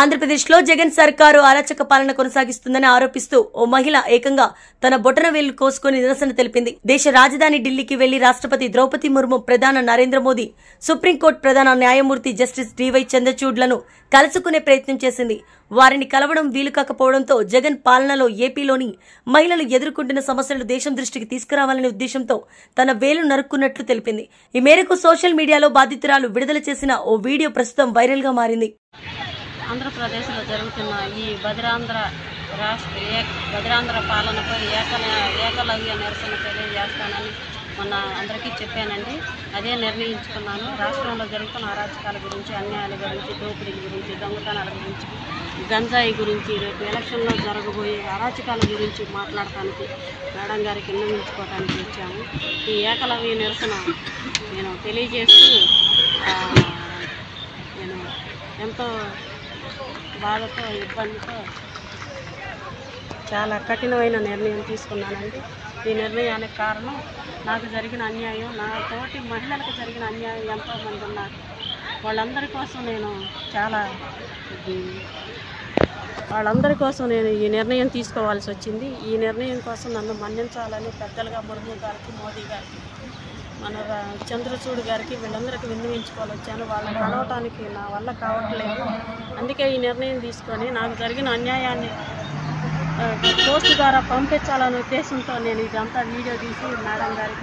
ఆంధ్రప్రదేశ్లో జగన్ సర్కారు అరాచక పాలన కొనసాగిస్తుందని ఆరోపిస్తూ ఓ మహిళ ఏకంగా తన బొటన వేలు కోసుకుని నిరసన తెలిపింది. దేశ రాజధాని ఢిల్లీకి వెళ్లి రాష్ట్రపతి ద్రౌపది ముర్ము, ప్రధాని నరేంద్ర మోదీ, సుప్రీంకోర్టు ప్రధాన న్యాయమూర్తి జస్టిస్ డివై చంద్రచూడ్లను కలుసుకునే ప్రయత్నం చేసింది. వారిని కలవడం వీలు కాకపోవడంతో జగన్ పాలనలో ఏపీలోని మహిళలు ఎదుర్కొంటున్న సమస్యలను దేశం దృష్టికి తీసుకురావాలనే ఉద్దేశంతో తన వేలు నరుక్కున్నట్లు తెలిపింది. ఈ మేరకు సోషల్ మీడియాలో బాధితురాలు విడుదల చేసిన ఓ వీడియో ప్రస్తుతం వైరల్ గా మారింది. ఆంధ్రప్రదేశ్లో జరుగుతున్న ఈ బదిరాంధ్ర పాలనపై ఏకలవ్య నిరసన తెలియజేస్తానని మొన్న అందరికీ చెప్పానండి. అదే నిర్ణయించుకున్నాను. రాష్ట్రంలో జరుగుతున్న అరాచకాల గురించి, అన్యాయాల గురించి, దోపిడీల గురించి, దొంగతనాల గురించి, గంజాయి గురించి, రేపు ఎలక్షన్లో జరగబోయే అరాచకాల గురించి మాట్లాడటానికి మేడం గారికి విన్నవించుకోవడానికి వచ్చాము. ఈ ఏకలవ్య నిరసన నేను తెలియజేస్తూ నేను ఎంతో బాధతో, ఇబ్బందితో చాలా కఠినమైన నిర్ణయం తీసుకున్నానండి. ఈ నిర్ణయానికి కారణం నాకు జరిగిన అన్యాయం, నా తోటి మహిళలకు జరిగిన అన్యాయం ఎంతోమంది ఉన్నారు. వాళ్ళందరి కోసం నేను ఈ నిర్ణయం తీసుకోవాల్సి వచ్చింది. ఈ నిర్ణయం కోసం నన్ను మన్నించాలని పెద్దలుగా ముర్ము గారికి, మోదీ గారికి, మన చంద్రచూడ్ గారికి, వీళ్ళందరికీ విన్నవించుకోవాలి వచ్చాను. వాళ్ళని కలవటానికి నా వల్ల కావట్లేదు. అందుకే ఈ నిర్ణయం తీసుకొని నాకు జరిగిన అన్యాయాన్ని పోస్ట్ ద్వారా పంపించాలనే ఉద్దేశంతో నేను ఇదంతా వీడియో తీసి మేడం గారికి